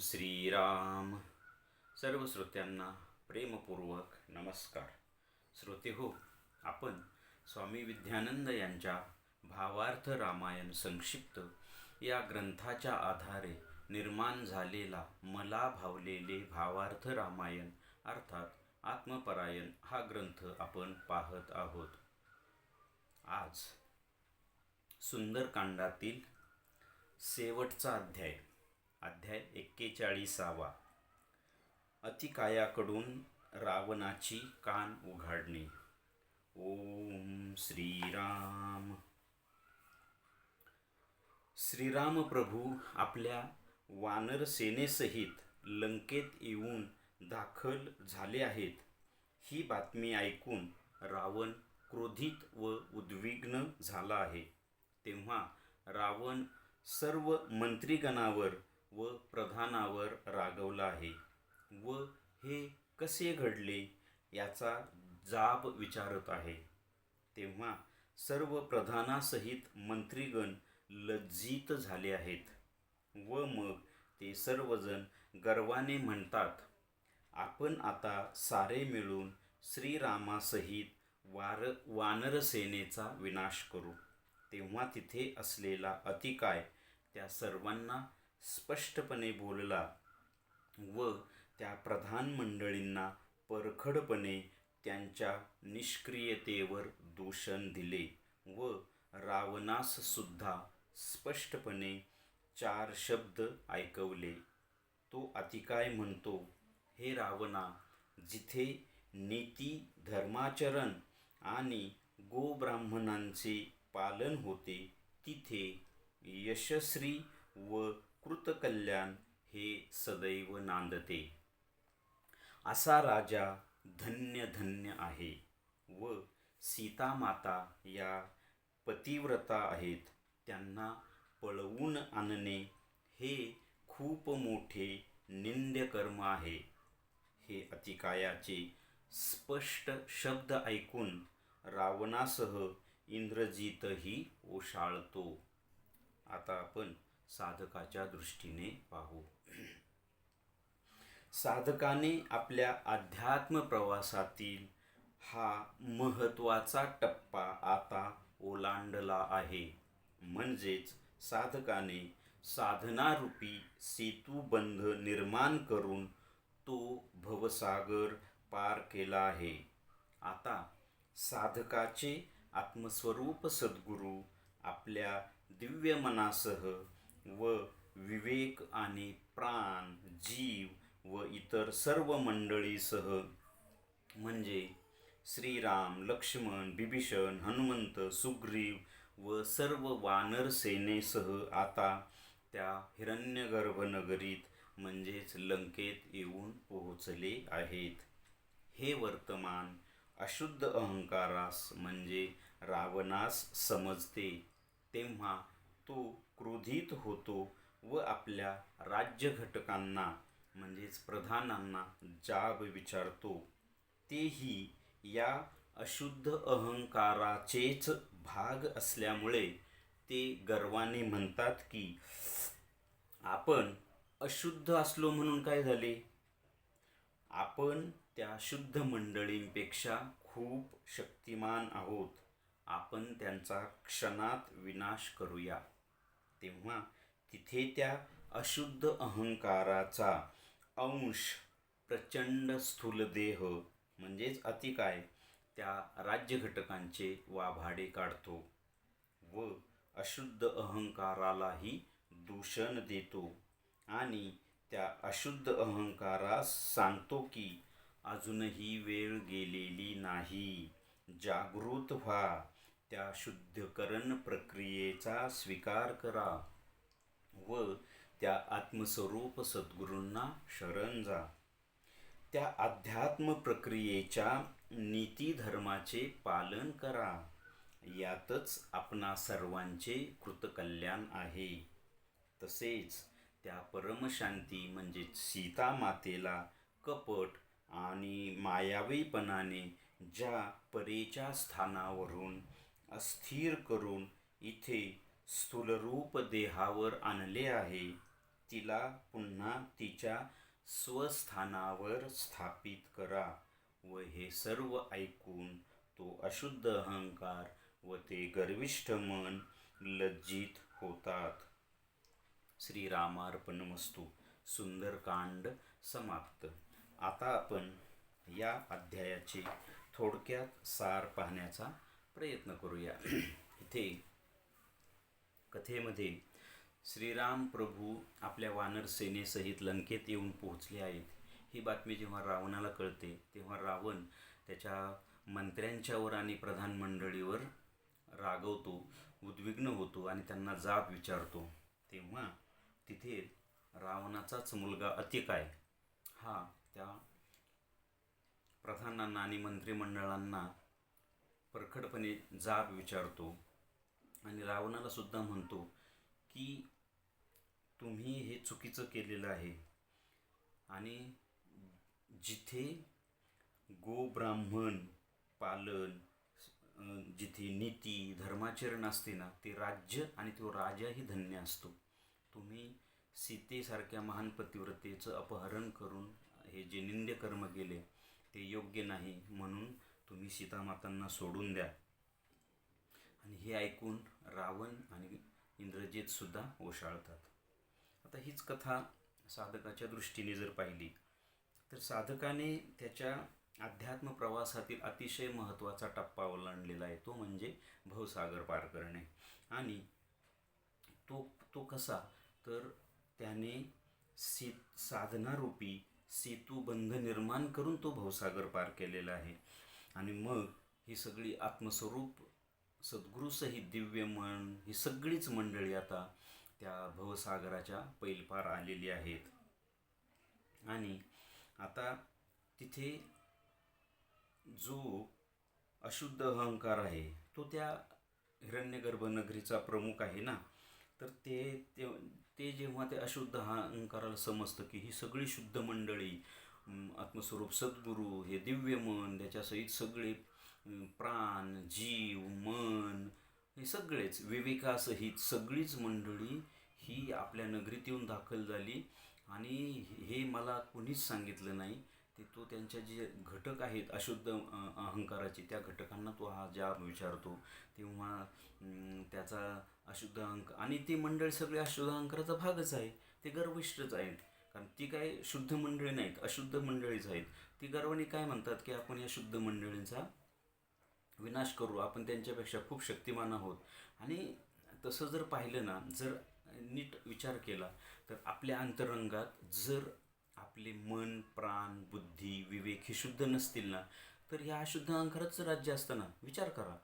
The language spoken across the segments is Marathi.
श्रीराम. सर्व श्रोत्यांना प्रेमपूर्वक नमस्कार. श्रोते हो, आपण स्वामी विद्यानंद यांच्या भावार्थ रामायण संक्षिप्त या ग्रंथाच्या आधारे निर्माण झालेला मला भावलेले भावार्थ रामायण अर्थात आत्मपरायण हा ग्रंथ आपण पाहत आहोत. आज सुंदरकांडातील शेवटचा अध्याय 41वा. अतिकायाकडून रावणाची कान उघाडणे. ओम श्रीराम. श्रीराम प्रभू आपल्या वानर सेनेसहित लंकेत येऊन दाखल झाले आहेत. ही बातमी ऐकून रावण क्रोधित व उद्विग्न झाला आहे. तेव्हा रावण सर्व मंत्रीगणावर व प्रधानावर रागवला आहे व हे कसे घडले याचा जाब विचारत आहे. तेव्हा सर्व प्रधानासहित मंत्रीगण लज्जित झाले आहेत व मग ते सर्वजण गर्वाने म्हणतात, आपण आता सारे मिळून श्रीरामासहित वानरसेनेचा विनाश करू. तेव्हा तिथे असलेला अतिकाय त्या सर्वांना स्पष्टपणे बोलला व त्या प्रधान मंडळींना परखडपणे त्यांच्या निष्क्रियतेवर दूषण दिले व रावणास सुद्धा स्पष्टपणे 4 शब्द ऐकवले. तो अतिकाय म्हणतो, हे रावणा, जिथे नीती धर्माचरण आणि गोब्राह्मणांचे पालन होते तिथे यशस्वी व कृतकल्याण हे सदैव नांदते. असा राजा धन्य धन्य आहे व सीतामाता या पतिव्रता आहेत. त्यांना पळवून आणणे हे खूप मोठे निंद्य कर्म आहे. हे अतिकायाचे स्पष्ट शब्द ऐकून रावणासह इंद्रजितही ओशाळतो. आता आपण साधकाच्या दृष्टीने पाहू. साधकाने आपल्या अध्यात्म प्रवासातील हा महत्त्वाचा टप्पा आता ओलांडला आहे. म्हणजेच साधकाने साधनारूपी सेतुबंध निर्माण करून तो भवसागर पार केला आहे. आता साधकाचे आत्मस्वरूप सद्गुरू आपल्या दिव्य मनासह व विवेक आणि प्राण, जीव व इतर सर्व मंडळीसह म्हणजे श्रीराम, लक्ष्मण, बिभीषण, हनुमंत, सुग्रीव व सर्व वानर सेनेसह आता त्या हिरण्यगर्भ नगरीत म्हणजेच लंकेत येऊन पोहोचले आहेत. हे वर्तमान अशुद्ध अहंकारास म्हणजे रावणास समजते. तेव्हा तो क्रोधित होतो व आपल्या राज्यघटकांना म्हणजेच प्रधानांना जाब विचारतो. तेही या अशुद्ध अहंकाराचेच भाग असल्यामुळे ते गर्वाने म्हणतात की आपण अशुद्ध असलो म्हणून काय झाले? आपण त्या शुद्ध मंडळींपेक्षा खूप शक्तिमान आहोत. आपण त्यांचा क्षणात विनाश करूया. तेव्हा तिथे त्या अशुद्ध अहंकाराचा अंश प्रचंड स्थूलदेह म्हणजेच अतिकाय त्या राज्यघटकांचे वाभाडे काढतो व अशुद्ध अहंकारालाही दूषण देतो आणि त्या अशुद्ध अहंकारास सांगतो की अजूनही वेळ गेलेली नाही. जागृत व्हा. त्या शुद्धीकरण प्रक्रियेचा स्वीकार करा व त्या आत्मस्वरूप सद्गुरूंना शरण जा. त्या अध्यात्म प्रक्रियेच्या नीती धर्माचे पालन करा. यातच आपणा सर्वांचे कृतकल्याण आहे. तसेच त्या परमशांती म्हणजेच सीतामातेला कपट आणि मायावीपणाने ज्या परेच्या स्थानावरून अस्थिर करून इथे स्थूलरूप देहावर आणले आहे तिला पुन्हा तिच्या स्वस्थानावर स्थापित करा. व हे सर्व ऐकून तो अशुद्ध अहंकार व ते गर्विष्ठ मन लज्जित होतात. श्रीरामार्पणमस्तु. सुंदरकांड समाप्त. आता आपण या अध्यायाचे थोडक्यात सार पाहण्याचा प्रयत्न करूया. इथे कथेमध्ये श्रीराम प्रभू आपल्या वानर सेनेसहित लंकेत येऊन पोहोचले आहेत. ही बातमी जेव्हा रावणाला कळते तेव्हा रावण त्याच्या मंत्र्यांच्यावर आणि प्रधान मंडळीवर रागवतो, उद्विग्न होतो आणि त्यांना जाब विचारतो. तेव्हा तिथे रावणाचाच मुलगा अतिकाय हा त्या प्रधानांना आणि मंत्रिमंडळांना परखडपणे जाब विचारतो आणि रावणाला सुद्धा म्हणतो की तुम्ही हे चुकीचं केलेलं आहे आणि जिथे गोब्राह्मण पालन, जिथे नीती धर्माचरण असते ना, ते राज्य आणि तो राजाही धन्य असतो. तुम्ही सीतेसारख्या महान पतिव्रतेचं अपहरण करून हे जे निंद्य कर्म केले ते योग्य नाही, म्हणून तुम्ही सीतामातांना सोडून द्या. आणि हे ऐकून रावण आणि इंद्रजित सुद्धा ओशाळतात. आता हीच कथा साधकाच्या दृष्टीने जर पाहिली तर साधकाने त्याच्या अध्यात्म प्रवासातील अतिशय महत्त्वाचा टप्पा ओलांडलेला आहे, तो म्हणजे भवसागर पार करणे. आणि तो कसा, तर त्याने साधनारूपी सेतुबंध निर्माण करून तो भवसागर पार केलेला आहे. आणि मग ही सगळी आत्मस्वरूप सद्गुरूसहित दिव्य मन ही सगळीच मंडळी आता त्या भवसागराच्या पैलपार आलेली आहेत. आणि आता तिथे जो अशुद्ध अहंकार आहे तो त्या हिरण्यगर्भ नगरीचा प्रमुख आहे ना, तर ते जेव्हा ते अशुद्ध अहंकाराला समजतं की ही सगळी शुद्ध मंडळी, आत्मस्वरूप सद्गुरू, हे दिव्य मन, त्याच्यासहित सगळे प्राण, जीव, मन, हे सगळेच विवेकासहित सगळीच मंडळी ही आपल्या नगरीत येऊन दाखल झाली. आणि हे मला कोणीच सांगितलं नाही, ते तो त्यांच्या जे घटक आहेत अशुद्ध अहंकाराचे, त्या घटकांना तो हा जाब विचारतो. तेव्हा त्याचा अशुद्ध अहंकार, आणि ती मंडळी सगळे अशुद्ध अहंकाराचा भागच आहे, ते गर्विष्ठच आहेत. कारण ती काय शुद्ध मंडळी नाहीत, अशुद्ध मंडळीच आहेत. ती गर्वाने काय म्हणतात की आपण या शुद्ध मंडळींचा विनाश करू, आपण त्यांच्यापेक्षा खूप शक्तिमान आहोत. आणि तसं जर पाहिलं ना, जर नीट विचार केला तर आपल्या अंतरंगात जर आपले मन, प्राण, बुद्धी, विवेक हे शुद्ध नसतील ना, तर ह्या अशुद्ध अहंकाराचं राज्य असतं ना. विचार करा,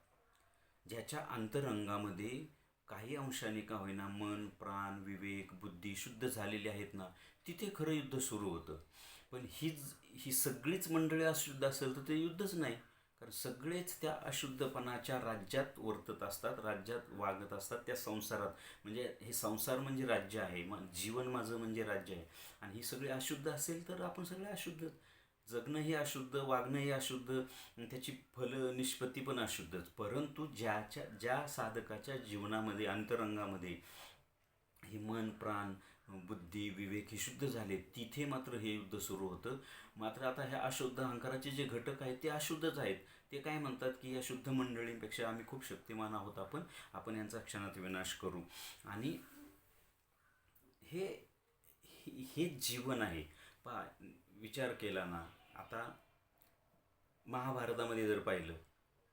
ज्याच्या अंतरंगामध्ये काही अंशाने का होईना मन, प्राण, विवेक, बुद्धी शुद्ध झालेली आहेत ना, तिथे खरं युद्ध सुरू होतं. पण ही सगळीच मंडळी अशुद्ध असेल तर ते युद्धच नाही. कारण सगळेच त्या अशुद्धपणाच्या राज्यात वर्तत असतात, राज्यात वागत असतात, त्या संसारात. म्हणजे हे संसार म्हणजे राज्य आहे, जीवन माझं म्हणजे राज्य आहे. आणि ही सगळी अशुद्ध असेल तर आपण सगळे अशुद्ध, जगणंही अशुद्ध, वागणंही अशुद्ध, त्याची फल निष्पत्ती पण अशुद्धच. परंतु ज्या साधकाच्या जीवनामध्ये अंतरंगामध्ये हे मन, प्राण, बुद्धी, विवेक हे शुद्ध झाले, तिथे मात्र हे युद्ध सुरू होतं. मात्र आता ह्या अशुद्ध अहंकाराचे जे घटक आहेत ते अशुद्धच आहेत. ते काय म्हणतात की या शुद्ध मंडळींपेक्षा आम्ही खूप शक्तिमान आहोत, आपण यांचा क्षणात विनाश करू. आणि हे जीवन आहे. विचार केला ना, आता महाभारतामध्ये जर पाहिलं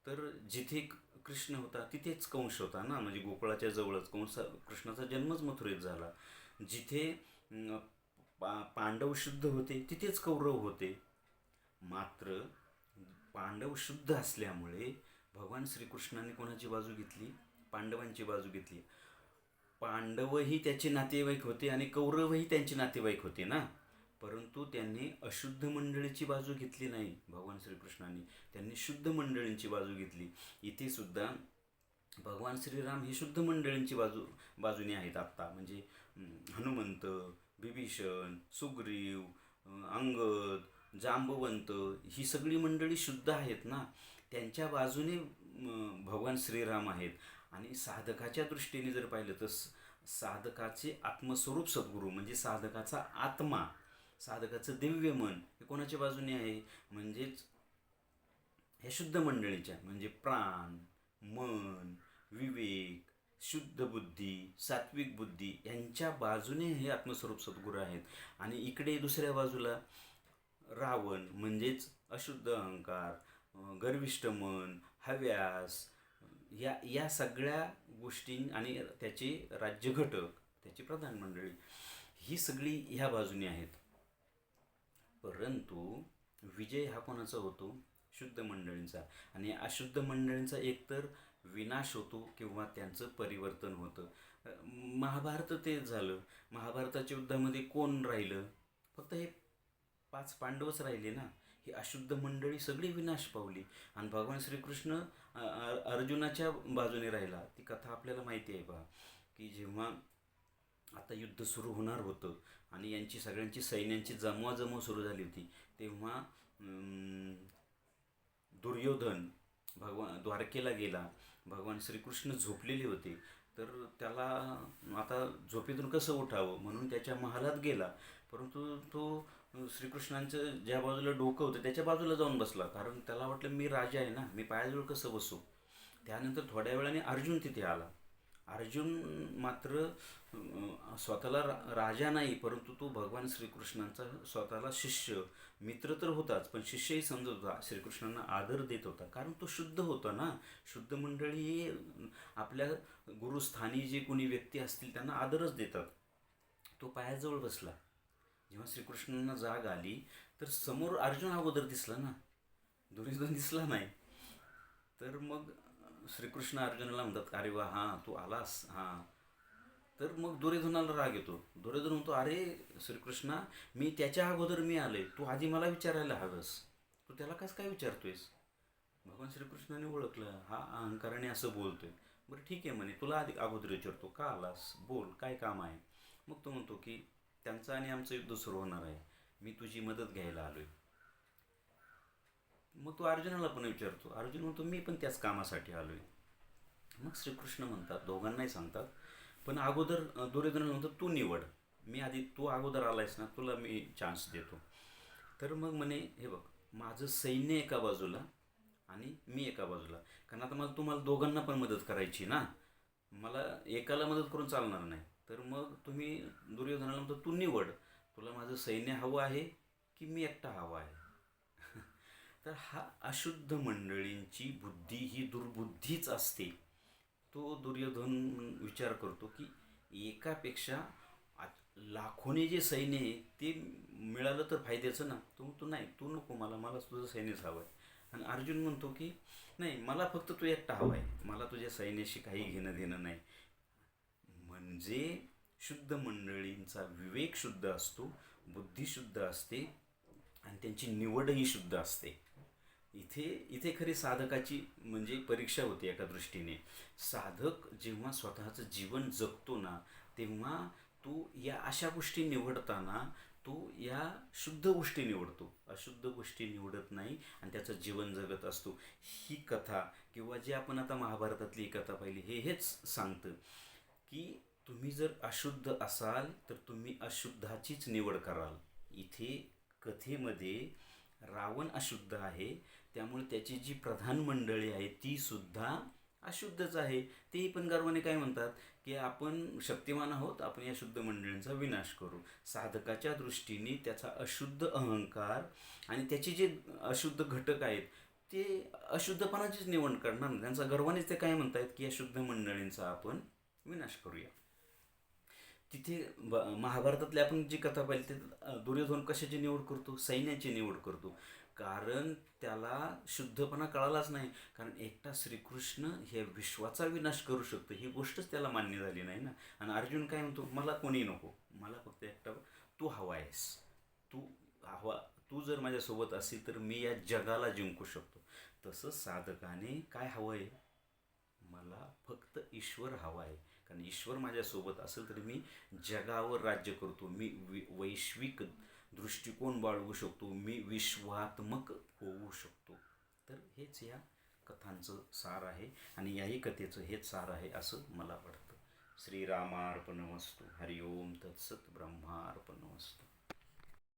तर जिथे कृष्ण होता तिथेच कंस होता ना, म्हणजे गोकुळाच्या जवळच कृष्णाचा जन्मच मथुरेत झाला. जिथे पांडव शुद्ध होते तिथेच कौरव होते. मात्र पांडव शुद्ध असल्यामुळे भगवान श्रीकृष्णाने कोणाची बाजू घेतली? पांडवांची बाजू घेतली. पांडवही त्याचे नातेवाईक होते आणि कौरवही त्यांचे नातेवाईक होते ना. परंतु त्यांनी अशुद्ध मंडळीची बाजू घेतली नाही भगवान श्रीकृष्णाने, त्यांनी शुद्ध मंडळींची बाजू घेतली. इथे सुद्धा भगवान श्रीराम ही शुद्ध मंडळींची बाजूने आहेत आत्ता. म्हणजे हनुमंत, विभीषण, सुग्रीव, अंगद, जांबवंत ही सगळी मंडळी शुद्ध आहेत ना, त्यांच्या बाजूने भगवान श्रीराम आहेत. आणि साधकाच्या दृष्टीने जर पाहिलं तर साधकाचे आत्मस्वरूप सद्गुरू म्हणजे साधकाचा आत्मा, साधकाचं दिव्य मन हे कोणाच्या बाजूने आहे? म्हणजेच ह्या शुद्ध मंडळीच्या, म्हणजे प्राण, मन, विवेक, शुद्ध बुद्धी, सात्विक बुद्धी यांच्या बाजूने हे आत्मस्वरूप सद्गुरू आहेत. आणि इकडे दुसऱ्या बाजूला रावण म्हणजेच अशुद्ध अहंकार, गर्विष्ठ मन, हव्यास, या सगळ्या गोष्टी आणि त्याचे राज्य घटक, त्याची प्रधान मंडळी, ही सगळी ह्या बाजूने आहेत. परंतु विजय हा कोणाचा होतो? शुद्ध मंडळींचा. आणि अशुद्ध मंडळींचा एकतर विनाश होतो किंवा त्यांचं परिवर्तन होतं. महाभारत तेच झालं. महाभारताच्या युद्धामध्ये कोण राहिलं? फक्त हे 5 पांडवच राहिले ना. ही अशुद्ध मंडळी सगळी विनाश पावली आणि भगवान श्रीकृष्ण अर्जुनाच्या बाजूने राहिला. ती कथा आपल्याला माहिती आहे पहा, की जेव्हा आता युद्ध सुरू होणार होतं आणि यांची सगळ्यांची सैन्यांची जमवाजमव सुरू झाली होती, तेव्हा दुर्योधन द्वारकेला गेला. भगवान श्रीकृष्ण झोपलेले होते, तर त्याला आता झोपेतून कसं उठावं म्हणून त्याच्या महालात गेला. परंतु तो श्रीकृष्णांचं ज्या बाजूला डोकं होतं त्याच्या बाजूला जाऊन बसला, कारण त्याला वाटलं मी राजा आहे ना, मी पायाजवळ कसं बसू. त्यानंतर थोड्या वेळाने अर्जुन तिथे आला. अर्जुन मात्र स्वतःला राजा नाही, परंतु तो भगवान श्रीकृष्णांचा स्वतःला शिष्य, मित्र तर होताच पण शिष्यही समजत होता, श्रीकृष्णांना आदर देत होता, कारण तो शुद्ध होता ना. शुद्ध मंडळी हे आपल्या गुरुस्थानी जे कोणी व्यक्ती असतील त्यांना आदरच देतात. तो पायाजवळ बसला. जेव्हा श्रीकृष्णांना जाग आली तर समोर अर्जुन अगोदर दिसला ना, दुर्योधन दिसला नाही. तर मग श्रीकृष्ण अर्जुनाला म्हणतात, अरे वा, हां तू आलास, हां. तर मग दुर्योधनाला राग येतो. दुर्योधन म्हणतो, अरे श्रीकृष्णा, मी त्याच्या अगोदर मी आले, तू आधी मला विचारायला हवंस, तू त्याला कसं काय विचारतोयस. भगवान श्रीकृष्णाने ओळखलं, हा अहंकाराने असं बोलतोय. बरं ठीक आहे म्हणे, तुला आधी अगोदर विचारतो, का आलास, बोल काय काम आहे. मग तो म्हणतो की त्यांचं आणि आमचं युद्ध सुरू होणार आहे, मी तुझी मदत घ्यायला आलोय. मग तो अर्जुनाला पण विचारतो. अर्जुन म्हणतो, मी पण त्याच कामासाठी आलोय. मग श्रीकृष्ण म्हणतात, दोघांनाही सांगतात, पण अगोदर दुर्योधनाला म्हणतो तू निवड, मी आधी, तू अगोदर आलायस ना, तुला मी चान्स देतो. तर मग म्हणे, हे बघ, माझं सैन्य एका बाजूला आणि मी एका बाजूला, कारण आता मला तुम्हाला दोघांना पण मदत करायची ना, मला एकाला मदत करून चालणार नाही. तर मग तुम्ही दुर्योधनाला म्हणतो तू निवड, तुला माझं सैन्य हवं आहे की मी एकटा हवा आहे. तर हा अशुद्ध मंडळींची बुद्धी ही दुर्बुद्धीच असते. तो दुर्योधन विचार करतो की एकापेक्षा लाखोने जे सैन्य आहे ते मिळालं तर फायद्याचं ना. तो म्हणतो नाही, तू नको, मला तुझं सैन्यच हवं आहे. आणि अर्जुन म्हणतो की नाही, मला फक्त तू एकटा हवा आहे, मला तुझ्या सैन्याशी काही घेणं देणं नाही. म्हणजे शुद्ध मंडळींचा विवेक शुद्ध असतो, बुद्धी शुद्ध असते आणि त्यांची निवडही शुद्ध असते. इथे इथे खरी साधकाची म्हणजे परीक्षा होते एका दृष्टीने. साधक जेव्हा स्वतःचं जीवन जगतो ना, तेव्हा तो या अशा गोष्टी निवडताना तो या शुद्ध गोष्टी निवडतो, अशुद्ध गोष्टी निवडत नाही आणि त्याचं जीवन जगत असतो. ही कथा किंवा जी आपण आता महाभारतातली कथा पाहिली, हेच सांगतं की तुम्ही जर अशुद्ध असाल तर तुम्ही अशुद्धाचीच निवड कराल. इथे कथेमध्ये रावण अशुद्ध आहे, त्यामुळे त्याची जी प्रधान मंडळी आहे ती सुद्धा अशुद्धच आहे. तेही पण गर्वाने काय म्हणतात की आपण शक्तिमान आहोत, आपण या शुद्ध मंडळींचा विनाश करू. साधकाच्या दृष्टीने त्याचा अशुद्ध अहंकार आणि त्याचे जे अशुद्ध घटक आहेत ते अशुद्धपणाचीच निवड करणार ना. त्यांचा गर्वानेच ते काय म्हणतात की या शुद्ध मंडळींचा आपण विनाश करूया. तिथे महाभारतातली आपण जी कथा पाहिली ते दुर्योधन कशाची निवड करतो? सैन्याची निवड करतो. कारण त्याला शुद्धपणा कळालाच नाही. कारण एकटा श्रीकृष्ण हे विश्वाचा विनाश करू शकतो ही गोष्टच त्याला मान्य झाली नाही ना. आणि अर्जुन काय म्हणतो, मला कोणी नको, मला फक्त एकटा तू हवा आहेस, तू हवा, तू जर माझ्यासोबत असेल तर मी या जगाला जिंकू शकतो. तसं साधकाने काय हवं आहे, मला फक्त ईश्वर हवा आहे. कारण ईश्वर माझ्यासोबत असेल तर मी जगावर राज्य करतो, मी वैश्विक दृष्टिकोन बाळगू शकतो, मी विश्वात्मक होऊ शकतो. तर हेच या कथांचं सार आहे आणि याही कथेचं हेच सार आहे असं मला वाटतं. श्रीरामार्पणमस्तु. हरि ओम तत्सत. ब्रह्मार्पणमस्तु.